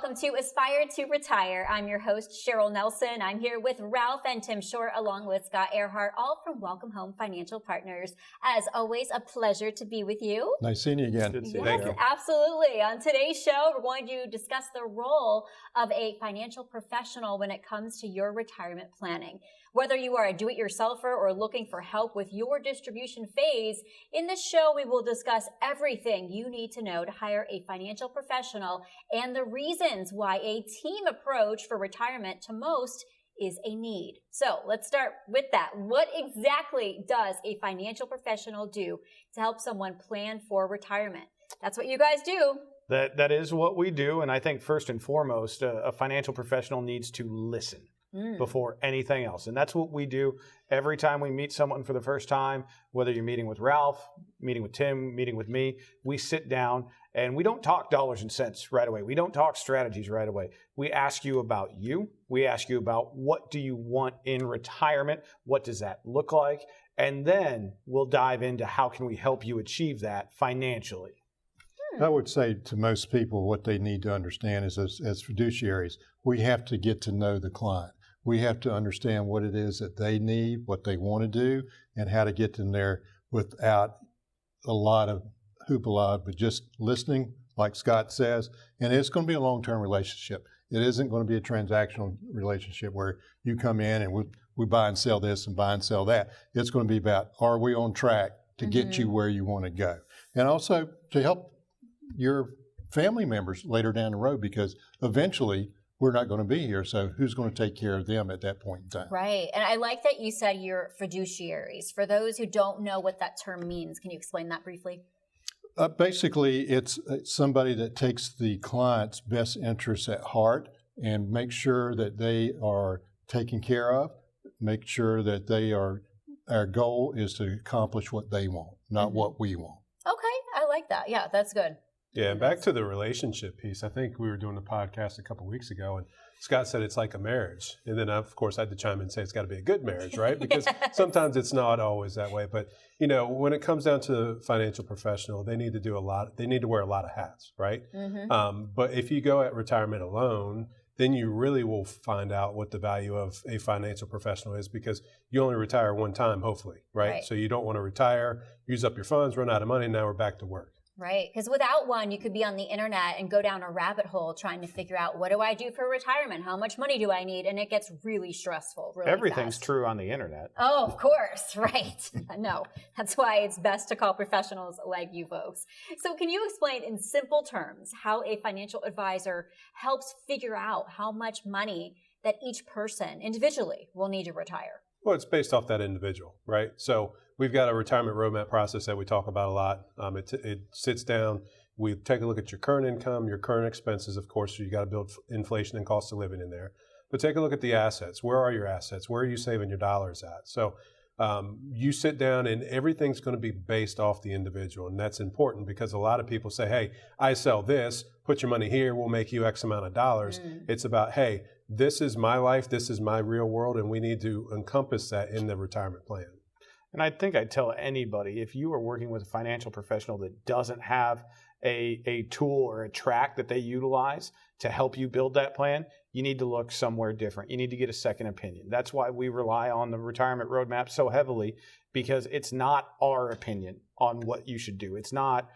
welcome to Aspire to Retire. I'm your host, Cheryl Nelson. I'm here with Ralph and Tim Short, along with Scott Earhart, all from Welcome Home Financial Partners. As always, a pleasure to be with you. Nice seeing you again. Good to see you. Yes, absolutely. On today's show, we're going to discuss the role of a financial professional when it comes to your retirement planning. Whether you are a do-it-yourselfer or looking for help with your distribution phase, in this show, we will discuss everything you need to know to hire a financial professional and the reasons why a team approach for retirement to most is a need. So let's start with that. What exactly does a financial professional do to help someone plan for retirement? That's what you guys do. That is what we do. And I think first and foremost, a financial professional needs to listen before anything else. And that's what we do every time we meet someone for the first time, whether you're meeting with Ralph, meeting with Tim, meeting with me, we sit down and we don't talk dollars and cents right away. We don't talk strategies right away. We ask you about you. We ask you about what do you want in retirement? What does that look like? And then we'll dive into how can we help you achieve that financially. I would say to most people what they need to understand is as fiduciaries, we have to get to know the client. We have to understand what it is that they need, what they want to do, and how to get them there without a lot of hoopla, but just listening, like Scott says. And it's going to be a long-term relationship. It isn't going to be a transactional relationship where you come in and we buy and sell this and buy and sell that. It's going to be about, are we on track to get you where you want to go? And also to help your family members later down the road, because eventually we're not going to be here. So who's going to take care of them at that point in time? Right. And I like that you said you're fiduciaries. For those who don't know what that term means, can you explain that briefly? Basically, it's somebody that takes the client's best interests at heart and make sure that they are taken care of, make sure that our goal is to accomplish what they want, not what we want. Okay. I like that. Yeah, that's good. Yeah, and back to the relationship piece, I think we were doing a podcast a couple of weeks ago, and Scott said it's like a marriage. And then, of course, I had to chime in and say it's got to be a good marriage, right? Because sometimes it's not always that way. But, you know, when it comes down to the financial professional, they need to do a lot. They need to wear a lot of hats, right? But if you go at retirement alone, then you really will find out what the value of a financial professional is, because you only retire one time, hopefully, right? So you don't want to retire, use up your funds, run out of money, and now we're back to work. Right. Because without one, you could be on the internet and go down a rabbit hole trying to figure out, what do I do for retirement? How much money do I need? And it gets really stressful. Really Everything's fast. true on the internet. Oh, of course. Right. No, that's why it's best to call professionals like you folks. So can you explain in simple terms how a financial advisor helps figure out how much money that each person individually will need to retire? Well, it's based off that individual, right? So we've got a retirement roadmap process that we talk about a lot. It sits down. We take a look at your current income, your current expenses, of course, so you got to build inflation and cost of living in there. But take a look at the assets. Where are your assets? Where are you saving your dollars at? So you sit down and everything's going to be based off the individual. And that's important because a lot of people say, hey, I sell this, put your money here, we'll make you X amount of dollars. It's about, hey, this is my life, this is my real world, and we need to encompass that in the retirement plan. And I think I'd tell anybody, if you are working with a financial professional that doesn't have a tool or a track that they utilize to help you build that plan, you need to look somewhere different. You need to get a second opinion. That's why we rely on the retirement roadmap so heavily, because it's not our opinion on what you should do. It's not,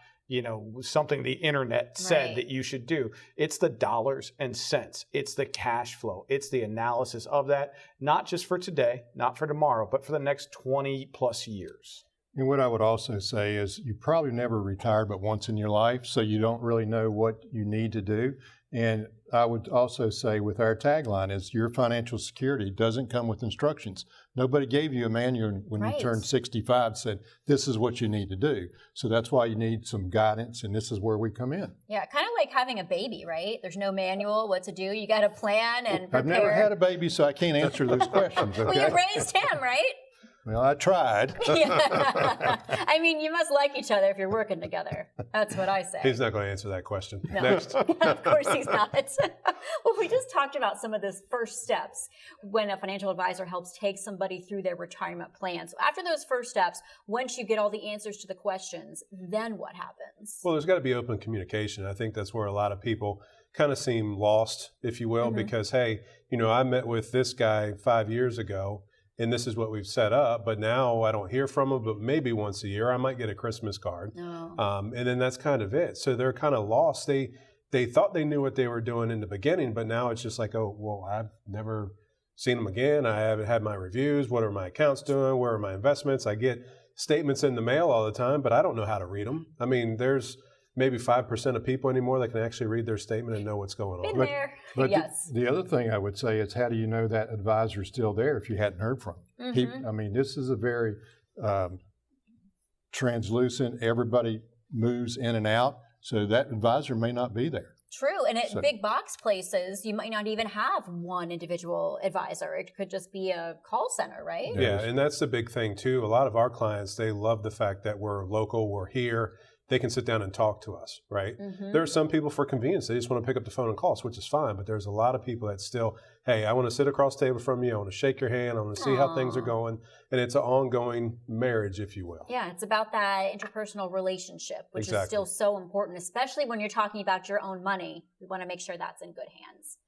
something the internet said that you should do. It's the dollars and cents. It's the cash flow. It's the analysis of that, not just for today, not for tomorrow, but for the next 20 plus years. And what I would also say is you probably never retired but once in your life, so you don't really know what you need to do. And I would also say with our tagline is your financial security doesn't come with instructions. Nobody gave you a manual when you turned 65 said, this is what you need to do. So that's why you need some guidance, and this is where we come in. Yeah, kind of like having a baby, right? There's no manual what to do. You got to plan and prepare. I've never had a baby, so I can't answer those questions. Okay? Well, you raised him, right? Well, I tried. Yeah. I mean, you must like each other if you're working together. That's what I say. He's not going to answer that question. No. Next. Of course he's not. Well, we just talked about some of those first steps when a financial advisor helps take somebody through their retirement plan. So after those first steps, once you get all the answers to the questions, then what happens? Well, there's got to be open communication. I think that's where a lot of people kind of seem lost, if you will, because, hey, I met with this guy 5 years ago, and this is what we've set up, but now I don't hear from him, but maybe once a year I might get a Christmas card. And then that's kind of it. So they're kind of lost. They thought they knew what they were doing in the beginning, but now it's just like, oh, well, I've never seen them again. I haven't had my reviews. What are my accounts doing? Where are my investments? I get statements in the mail all the time, but I don't know how to read them. I mean, there's maybe 5% of people anymore that can actually read their statement and know what's going on. Been there. But Yes. the other thing I would say is, how do you know that advisor's still there if you hadn't heard from him? I mean, this is a very translucent, everybody moves in and out, so that advisor may not be there. True. And at big box places, you might not even have one individual advisor. It could just be a call center, right? Yeah, and that's the big thing too. A lot of our clients, they love the fact that we're local, we're here. They can sit down and talk to us, right? There are some people, for convenience, they just want to pick up the phone and call us, which is fine. But there's a lot of people that still, hey, I want to sit across the table from you. I want to shake your hand. I want to see how things are going. And it's an ongoing marriage, if you will. Yeah, it's about that interpersonal relationship, which is Exactly. still so important, especially when you're talking about your own money. We want to make sure that's in good hands.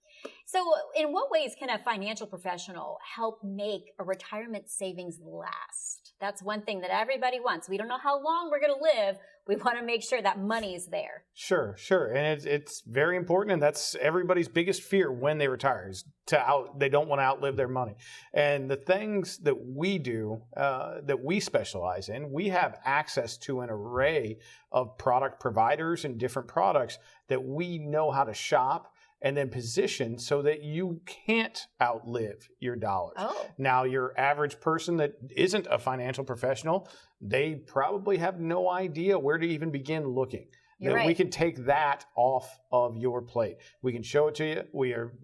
So in what ways can a financial professional help make a retirement savings last? That's one thing that everybody wants. We don't know how long we're going to live. We want to make sure that money's there. Sure. And it's very important, and that's everybody's biggest fear when they retire is they don't want to outlive their money. And the things that we do, that we specialize in, we have access to an array of product providers and different products that we know how to shop and then position so that you can't outlive your dollars. Oh. Now, your average person that isn't a financial professional, they probably have no idea where to even begin looking. You're That right. we can take that off of your plate. We can show it to you. We are,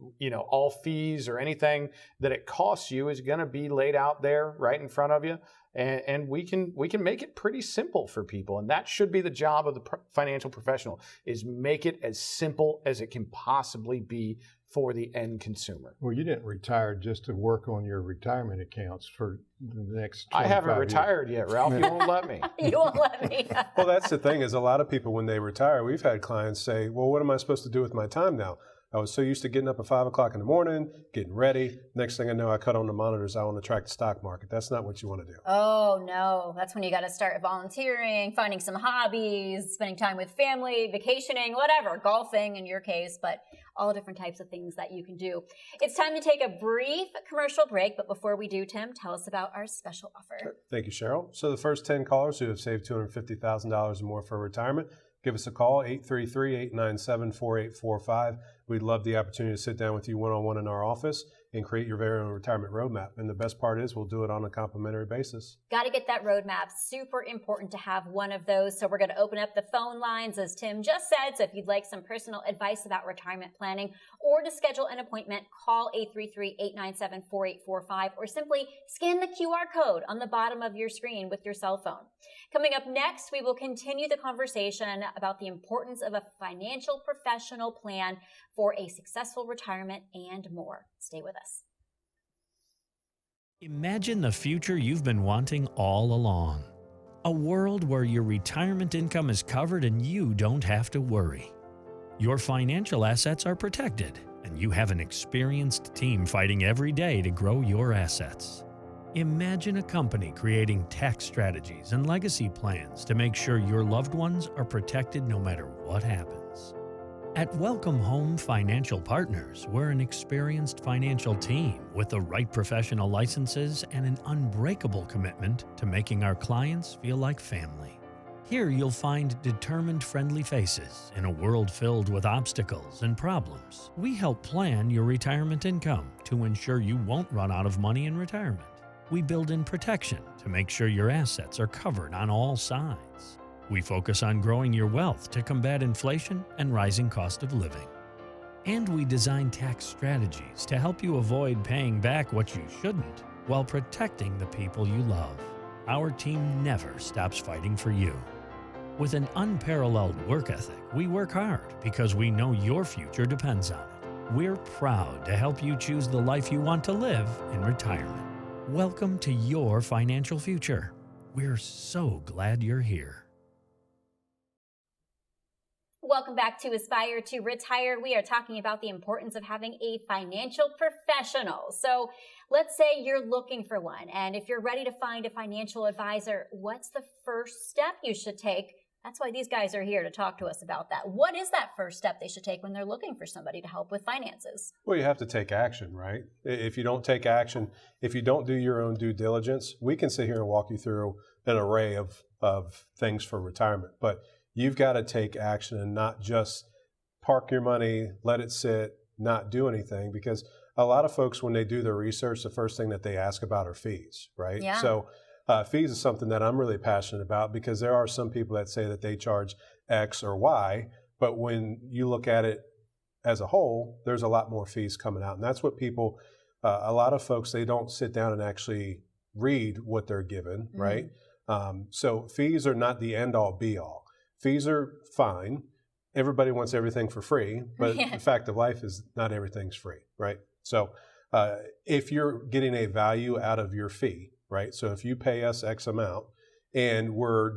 all fees or anything that it costs you is going to be laid out there right in front of you. And we can make it pretty simple for people. And that should be the job of the financial professional, is make it as simple as it can possibly be for the end consumer. Well, you didn't retire just to work on your retirement accounts for the next 25 I haven't years. retired yet, Ralph. You won't let me. You won't let me. Well, that's the thing, is a lot of people, when they retire, we've had clients say, well, what am I supposed to do with my time now? I was so used to getting up at 5 o'clock in the morning, getting ready. Next thing I know, I cut on the monitors. I want to track the stock market. That's not what you want to do. Oh, no. That's when you got to start volunteering, finding some hobbies, spending time with family, vacationing, whatever, golfing in your case, but all different types of things that you can do. It's time to take a brief commercial break, but before we do, Tim, tell us about our special offer. Thank you, Cheryl. So the first 10 callers who have saved $250,000 or more for retirement, give us a call, 833-897-4845. We'd love the opportunity to sit down with you one-on-one in our office and create your very own retirement roadmap. And the best part is we'll do it on a complimentary basis. Got to get that roadmap. Super important to have one of those. So we're going to open up the phone lines, as Tim just said. So if you'd like some personal advice about retirement planning or to schedule an appointment, call 833-897-4845 or simply scan the QR code on the bottom of your screen with your cell phone. Coming up next, we will continue the conversation about the importance of a financial professional plan for a successful retirement and more. Stay with us. Imagine the future you've been wanting all along. A world where your retirement income is covered and you don't have to worry. Your financial assets are protected, and you have an experienced team fighting every day to grow your assets. Imagine a company creating tax strategies and legacy plans to make sure your loved ones are protected no matter what happens. At Welcome Home Financial Partners, we're an experienced financial team with the right professional licenses and an unbreakable commitment to making our clients feel like family. Here you'll find determined, friendly faces in a world filled with obstacles and problems. We help plan your retirement income to ensure you won't run out of money in retirement. We build in protection to make sure your assets are covered on all sides. We focus on growing your wealth to combat inflation and rising cost of living. And we design tax strategies to help you avoid paying back what you shouldn't while protecting the people you love. Our team never stops fighting for you. With an unparalleled work ethic, we work hard because we know your future depends on it. We're proud to help you choose the life you want to live in retirement. Welcome to your financial future. We're so glad you're here. Welcome back to Aspire to Retire. We are talking about the importance of having a financial professional. So let's say you're looking for one, and if you're ready to find a financial advisor, what's the first step you should take? That's why these guys are here to talk to us about that. What is that first step they should take when they're looking for somebody to help with finances? Well, you have to take action, right? If you don't take action, if you don't do your own due diligence, we can sit here and walk you through an array of things for retirement. But you've got to take action and not just park your money, let it sit, not do anything. Because a lot of folks, when they do their research, the first thing that they ask about are fees, right? Yeah. So fees is something that I'm really passionate about, because there are some people that say that they charge X or Y, but when you look at it as a whole, there's a lot more fees coming out. And that's what people, a lot of folks, they don't sit down and actually read what they're given, right? So fees are not the end all be all. Fees are fine. Everybody wants everything for free, but the fact of life is not everything's free, right? So if you're getting a value out of your fee, right? So if you pay us X amount and we're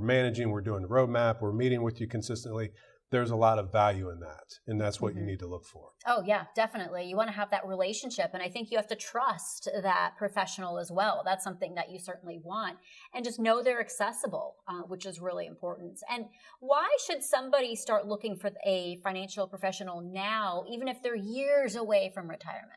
managing, we're doing the roadmap, we're meeting with you consistently, there's a lot of value in that. And that's what you need to look for. Oh, yeah, definitely. You want to have that relationship. And I think you have to trust that professional as well. That's something that you certainly want. And just know they're accessible, which is really important. And why should somebody start looking for a financial professional now, even if they're years away from retirement?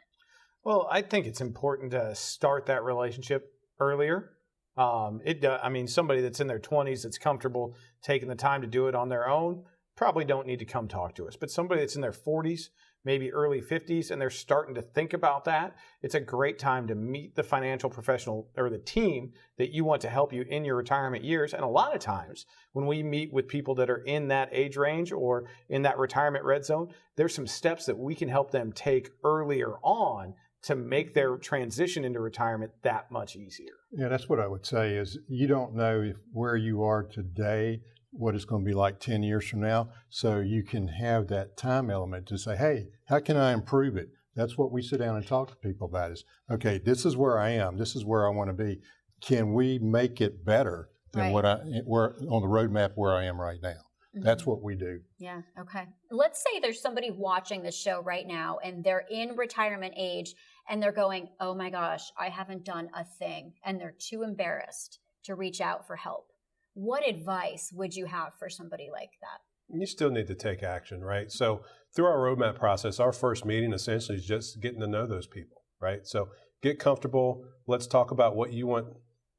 Well, I think it's important to start that relationship earlier. Somebody that's in their 20s that's comfortable taking the time to do it on their own probably don't need to come talk to us. But somebody that's in their 40s, maybe early 50s, and they're starting to think about that, it's a great time to meet the financial professional or the team that you want to help you in your retirement years. And a lot of times when we meet with people that are in that age range or in that retirement red zone, there's some steps that we can help them take earlier on to make their transition into retirement that much easier. Yeah, that's what I would say is you don't know where you are today, what it's going to be like 10 years from now. So you can have that time element to say, hey, how can I improve it? That's what we sit down and talk to people about is, okay, this is where I am. This is where I want to be. Can we make it better than we're on the roadmap where I am right now? That's what we do. Yeah. Okay. Let's say there's somebody watching the show right now and they're in retirement age and they're going, oh my gosh, I haven't done a thing. And they're too embarrassed to reach out for help. What advice would you have for somebody like that? You still need to take action, right? So through our roadmap process, our first meeting essentially is just getting to know those people, right? So get comfortable. Let's talk about what you want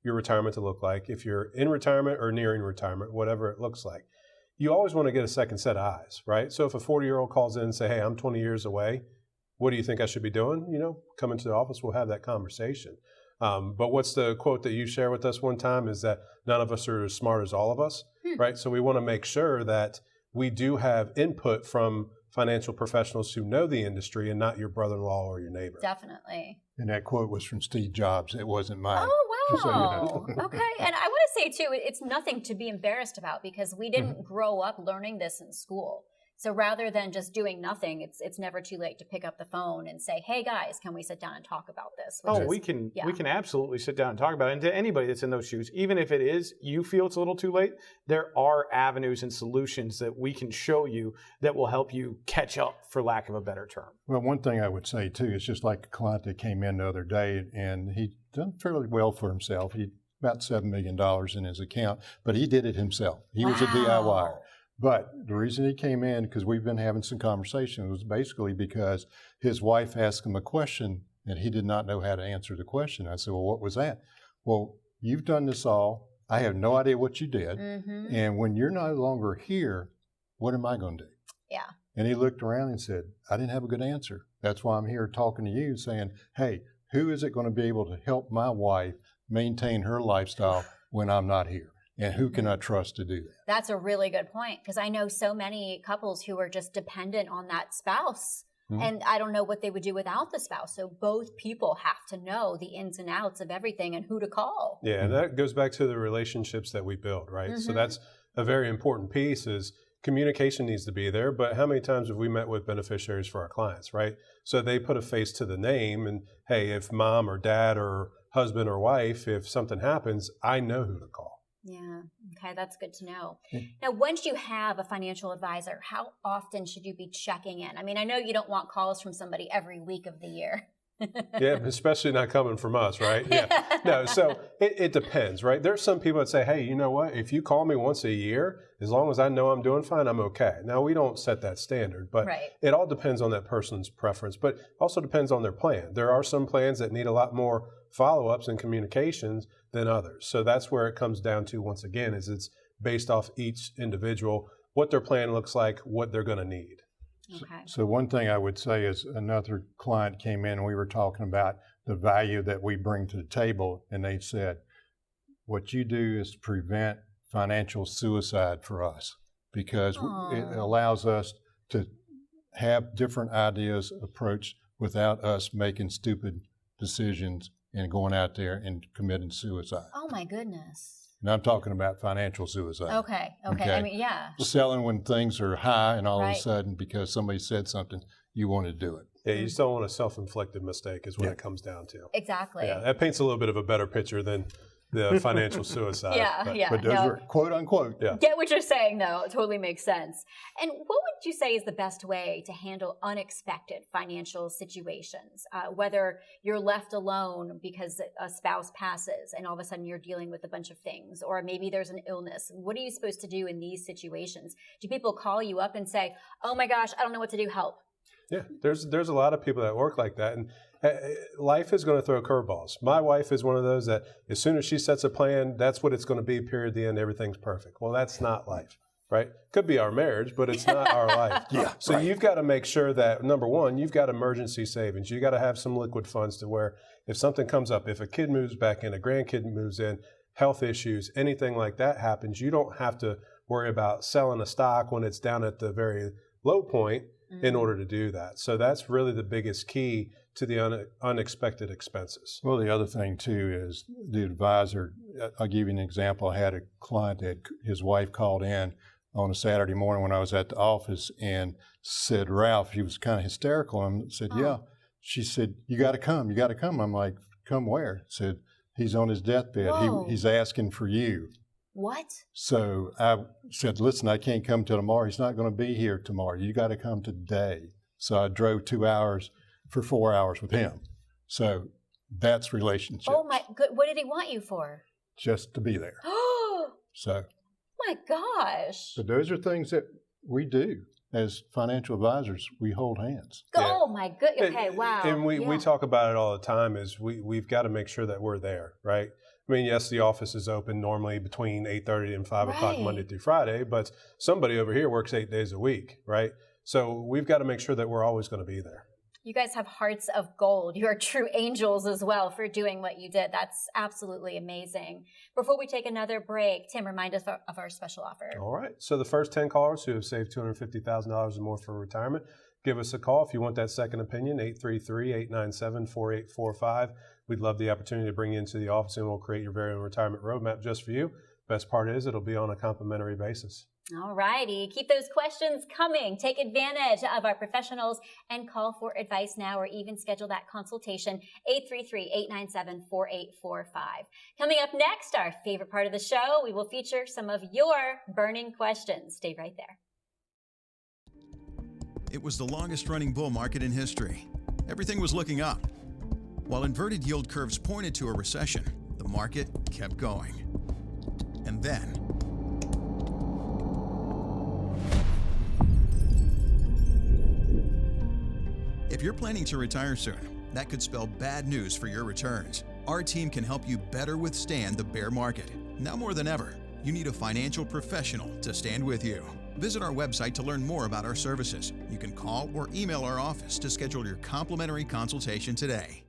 your retirement to look like. If you're in retirement or nearing retirement, whatever it looks like. You always want to get a second set of eyes, right? So if a 40-year-old calls in and say, hey, I'm 20 years away, what do you think I should be doing? Come into the office, we'll have that conversation. But what's the quote that you shared with us one time is that none of us are as smart as all of us, right? So we want to make sure that we do have input from financial professionals who know the industry and not your brother-in-law or your neighbor. Definitely. And that quote was from Steve Jobs. It wasn't mine. Oh, Just so you wow. know. Okay. And I want to say, too, it's nothing to be embarrassed about because we didn't grow up learning this in school. So rather than just doing nothing, it's never too late to pick up the phone and say, hey, guys, can we sit down and talk about this? We can absolutely sit down and talk about it. And to anybody that's in those shoes, even if it is, you feel it's a little too late, there are avenues and solutions that we can show you that will help you catch up, for lack of a better term. Well, one thing I would say, too, is just like a client that came in the other day, and he done fairly well for himself. He about $7 million in his account, but he did it himself. He was a DIYer. But the reason he came in, because we've been having some conversations, was basically because his wife asked him a question and he did not know how to answer the question. I said, well, what was that? Well, you've done this all. I have no idea what you did. And when you're no longer here, what am I going to do? Yeah. And he looked around and said, I didn't have a good answer. That's why I'm here talking to you saying, hey, who is it going to be able to help my wife maintain her lifestyle when I'm not here? And who can I trust to do that? That's a really good point because I know so many couples who are just dependent on that spouse And I don't know what they would do without the spouse. So both people have to know the ins and outs of everything and who to call. Yeah, and that goes back to the relationships that we build, right? So that's a very important piece is communication needs to be there, but how many times have we met with beneficiaries for our clients, right? So they put a face to the name and, hey, if mom or dad or husband or wife, if something happens, I know who to call. Yeah. Okay. That's good to know. Now, once you have a financial advisor, how often should you be checking in? I mean, I know you don't want calls from somebody every week of the year. Yeah, especially not coming from us, right? Yeah. No, so it depends, right? There's some people that say, hey, you know what? If you call me once a year, as long as I know I'm doing fine, I'm okay. Now, we don't set that standard, but it all depends on that person's preference, but also depends on their plan. There are some plans that need a lot more follow-ups and communications than others. So that's where it comes down to, once again, is it's based off each individual, what their plan looks like, what they're going to need. Okay. So one thing I would say is another client came in and we were talking about the value that we bring to the table, and they said, what you do is prevent financial suicide for us, because it allows us to have different ideas approached without us making stupid decisions and going out there and committing suicide. Oh my goodness. And I'm talking about financial suicide. Okay. I mean, yeah. Selling when things are high and all of a sudden, because somebody said something, you want to do it. Yeah, you just don't want a self-inflicted mistake is what it comes down to. Exactly. Yeah, that paints a little bit of a better picture than the financial suicide. But those are quote unquote. Yeah. Get what you're saying, though. It totally makes sense. And what would you say is the best way to handle unexpected financial situations? Whether you're left alone because a spouse passes and all of a sudden you're dealing with a bunch of things, or maybe there's an illness. What are you supposed to do in these situations? Do people call you up and say, oh my gosh, I don't know what to do, help? Yeah, there's a lot of people that work like that, and life is going to throw curveballs. My wife is one of those that as soon as she sets a plan, that's what it's going to be, period, the end, everything's perfect. Well, that's not life, right? Could be our marriage, but it's not our life. So you've got to make sure that, number one, you've got emergency savings. You got to have some liquid funds to where if something comes up, if a kid moves back in, a grandkid moves in, health issues, anything like that happens, you don't have to worry about selling a stock when it's down at the very low point in order to do that. So that's really the biggest key to the unexpected expenses. Well, the other thing too is the advisor. I'll give you an example. I had a client that his wife called in on a Saturday morning when I was at the office and said, Ralph, he was kind of hysterical, and said, yeah. She said, you got to come. I'm like, come where? Said, he's on his deathbed. He's asking for you. What? So I said, listen, I can't come till tomorrow. He's not going to be here tomorrow. You got to come today. So I drove 2 hours for 4 hours with him. So that's relationship. Oh my good. What did he want you for? Just to be there. So. My gosh. So those are things that we do as financial advisors. We hold hands. Oh my goodness. Okay, wow. And we talk about it all the time is we've got to make sure that we're there, right? I mean, yes, the office is open normally between 8:30 and 5 o'clock Monday through Friday, but somebody over here works 8 days a week, right? So we've got to make sure that we're always going to be there. You guys have hearts of gold. You are true angels as well for doing what you did. That's absolutely amazing. Before we take another break, Tim, remind us of our special offer. All right. So the first 10 callers who have saved $250,000 or more for retirement, give us a call if you want that second opinion, 833-897-4845. We'd love the opportunity to bring you into the office and we'll create your very own retirement roadmap just for you. Best part is it'll be on a complimentary basis. All righty. Keep those questions coming. Take advantage of our professionals and call for advice now or even schedule that consultation, 833-897-4845. Coming up next, our favorite part of the show, we will feature some of your burning questions. Stay right there. It was the longest running bull market in history. Everything was looking up. While inverted yield curves pointed to a recession, the market kept going. And then, if you're planning to retire soon, that could spell bad news for your returns. Our team can help you better withstand the bear market. Now more than ever, you need a financial professional to stand with you. Visit our website to learn more about our services. You can call or email our office to schedule your complimentary consultation today.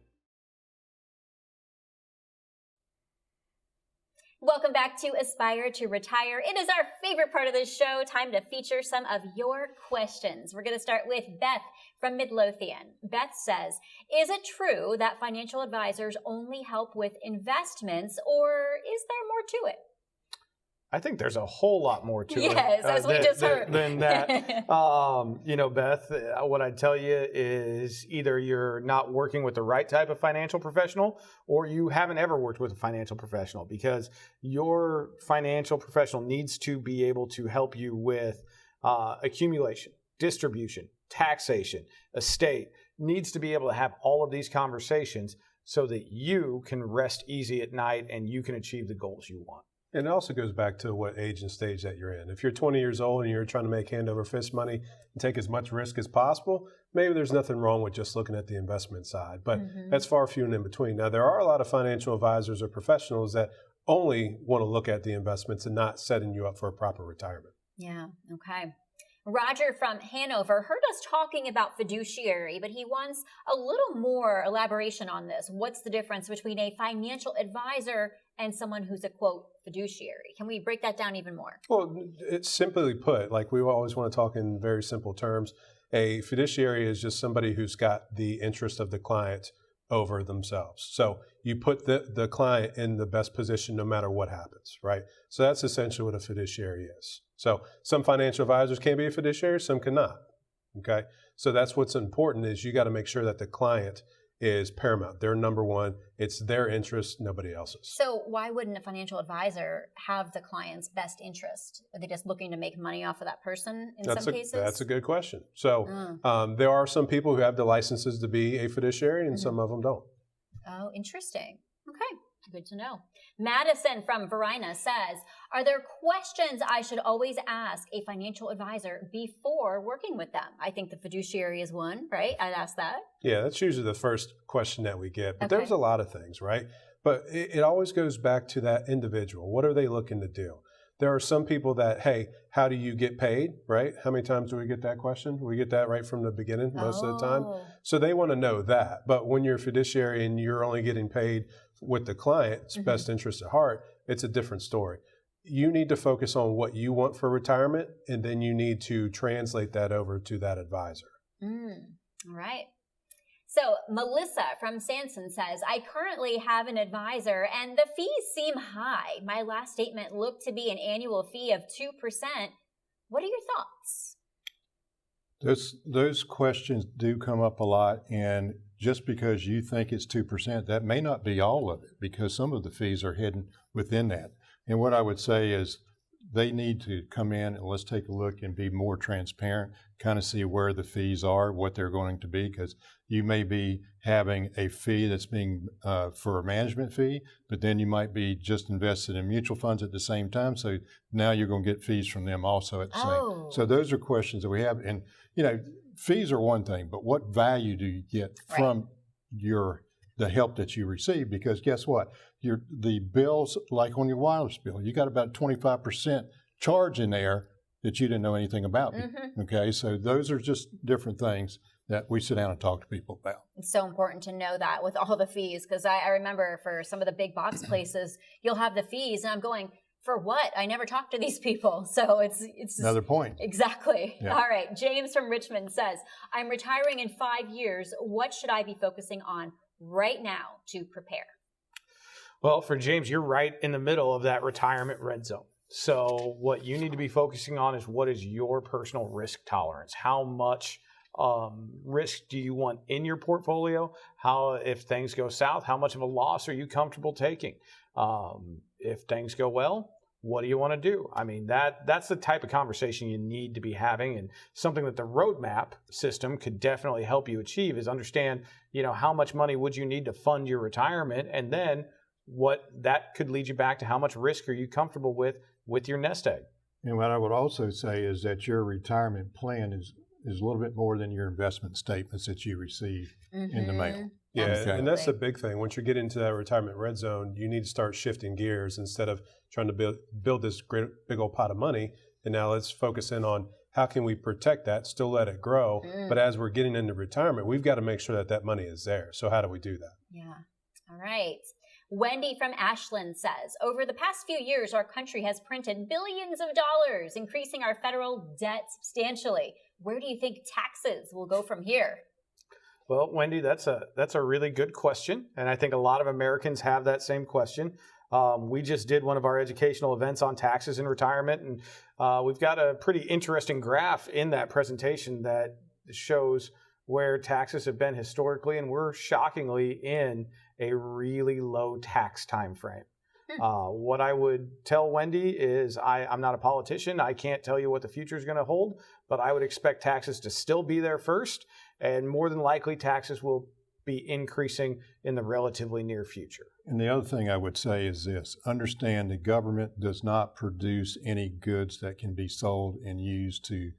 Welcome back to Aspire to Retire. It is our favorite part of the show. Time to feature some of your questions. We're going to start with Beth from Midlothian. Beth says, is it true that financial advisors only help with investments, or is there more to it? I think there's a whole lot more to it. Yes, as we just heard. Than that. Beth, what I tell you is either you're not working with the right type of financial professional, or you haven't ever worked with a financial professional, because your financial professional needs to be able to help you with accumulation, distribution, taxation, estate, needs to be able to have all of these conversations so that you can rest easy at night and you can achieve the goals you want. And it also goes back to what age and stage that you're in. If you're 20 years old and you're trying to make hand over fist money and take as much risk as possible, maybe there's nothing wrong with just looking at the investment side. But that's far few and in between. Now, there are a lot of financial advisors or professionals that only want to look at the investments and not setting you up for a proper retirement. Yeah, okay. Roger from Hanover heard us talking about fiduciary, but he wants a little more elaboration on this. What's the difference between a financial advisor and someone who's a, quote, fiduciary? Can we break that down even more? Well, it's simply put, like we always want to talk in very simple terms. A fiduciary is just somebody who's got the interest of the client over themselves. So you put the client in the best position no matter what happens, right? So that's essentially what a fiduciary is. So some financial advisors can be a fiduciary, some cannot, okay? So that's what's important, is you got to make sure that the client is paramount. They're number one. It's their interest, nobody else's. So why wouldn't a financial advisor have the client's best interest? Are they just looking to make money off of that person in some cases? That's a good question. So there are some people who have the licenses to be a fiduciary, and some of them don't. Oh, interesting. Okay, good to know. Madison from Verina says, are there questions I should always ask a financial advisor before working with them? I think the fiduciary is one, right? I'd ask that. Yeah, that's usually the first question that we get. But there's a lot of things, right? But it always goes back to that individual. What are they looking to do? There are some people that, hey, how do you get paid, right? How many times do we get that question? We get that right from the beginning most of the time. So they want to know that. But when you're a fiduciary and you're only getting paid with the client's best interest at heart, it's a different story. You need to focus on what you want for retirement, and then you need to translate that over to that advisor. All right. So Melissa from Sanson says, I currently have an advisor and the fees seem high. My last statement looked to be an annual fee of 2%. What are your thoughts? Those questions do come up a lot, and just because you think it's 2%, that may not be all of it, because some of the fees are hidden within that. And what I would say is they need to come in and let's take a look and be more transparent, kind of see where the fees are, what they're going to be, because you may be having a fee that's being for a management fee, but then you might be just invested in mutual funds at the same time. So now you're going to get fees from them also at the same. So those are questions that we have. And, fees are one thing, but what value do you get from the help that you receive? Because guess what? The bills, like on your wireless bill, you got about 25% charge in there that you didn't know anything about. Okay, so those are just different things that we sit down and talk to people about. It's so important to know that with all the fees, because I remember for some of the big box places, you'll have the fees, and I'm going, for what? I never talked to these people. So it's another point. Exactly. Yeah. All right. James from Richmond says, I'm retiring in 5 years. What should I be focusing on right now to prepare? Well, for James, you're right in the middle of that retirement red zone. So what you need to be focusing on is, what is your personal risk tolerance? How much risk do you want in your portfolio? How, if things go south, how much of a loss are you comfortable taking? If things go well, what do you want to do? I mean, that's the type of conversation you need to be having, and something that the roadmap system could definitely help you achieve is understand, how much money would you need to fund your retirement, and then what that could lead you back to how much risk are you comfortable with your nest egg. And what I would also say is that your retirement plan is a little bit more than your investment statements that you receive in the mail. Yeah, Absolutely. and that's the big thing. Once you get into that retirement red zone, you need to start shifting gears instead of trying to build this great big old pot of money. And now let's focus in on how can we protect that, still let it grow. But as we're getting into retirement, we've got to make sure that money is there. So how do we do that? Yeah. All right. Wendy from Ashland says, over the past few years, our country has printed billions of dollars, increasing our federal debt substantially. Where do you think taxes will go from here? Well, Wendy, that's a really good question, and I think a lot of Americans have that same question. We just did one of our educational events on taxes in retirement, and we've got a pretty interesting graph in that presentation that shows where taxes have been historically, and we're shockingly in a really low tax time frame. What I would tell Wendy is I'm not a politician. I can't tell you what the future is going to hold, but I would expect taxes to still be there first, and more than likely taxes will be increasing in the relatively near future. And the other thing I would say is this: understand the government does not produce any goods that can be sold and used to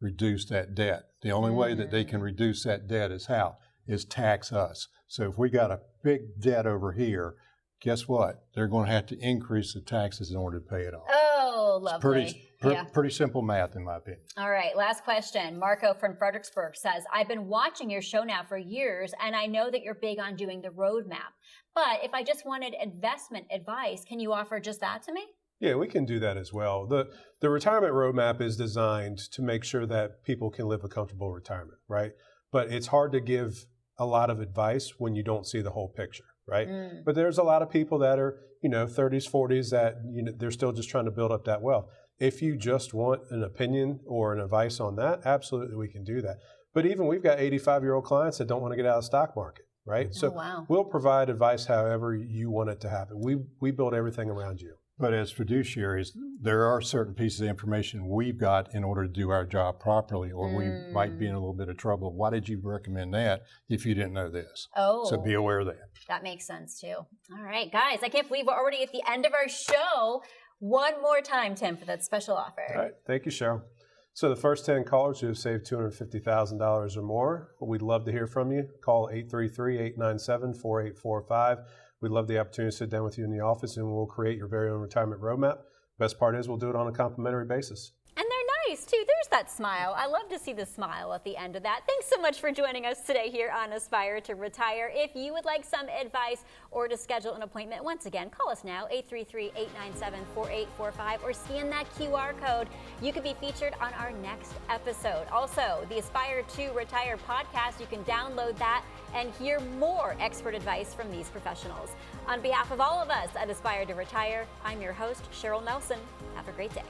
reduce that debt. The only way that they can reduce that debt is how? Is tax us. So if we got a big debt over here, guess what? They're going to have to increase the taxes in order to pay it off. Oh, lovely. Pretty simple math, in my opinion. All right, last question. Marco from Fredericksburg says, I've been watching your show now for years, and I know that you're big on doing the roadmap. But if I just wanted investment advice, can you offer just that to me? Yeah, we can do that as well. The retirement roadmap is designed to make sure that people can live a comfortable retirement, right? But it's hard to give a lot of advice when you don't see the whole picture, right? But there's a lot of people that are, 30s, 40s that, they're still just trying to build up that wealth. If you just want an opinion or an advice on that, absolutely we can do that. But even we've got 85-year-old clients that don't want to get out of the stock market, right? So we'll provide advice however you want it to happen. We build everything around you. But as fiduciaries, there are certain pieces of information we've got in order to do our job properly, or we might be in a little bit of trouble. Why did you recommend that if you didn't know this? Oh. So be aware of that. That makes sense too. All right, guys, I can't believe we're already at the end of our show. One more time, Tim, for that special offer. All right. Thank you, Cheryl. So the first 10 callers who have saved $250,000 or more, we'd love to hear from you. Call 833-897-4845. We'd love the opportunity to sit down with you in the office, and we'll create your very own retirement roadmap. Best part is we'll do it on a complimentary basis. And they're nice, too. There's that smile. I love to see the smile at the end of that. Thanks so much for joining us today here on Aspire to Retire. If you would like some advice or to schedule an appointment, once again, call us now, 833-897-4845, or scan that QR code. You could be featured on our next episode. Also, the Aspire to Retire podcast, you can download that and hear more expert advice from these professionals. On behalf of all of us at Aspire to Retire, I'm your host, Cheryl Nelson. Have a great day.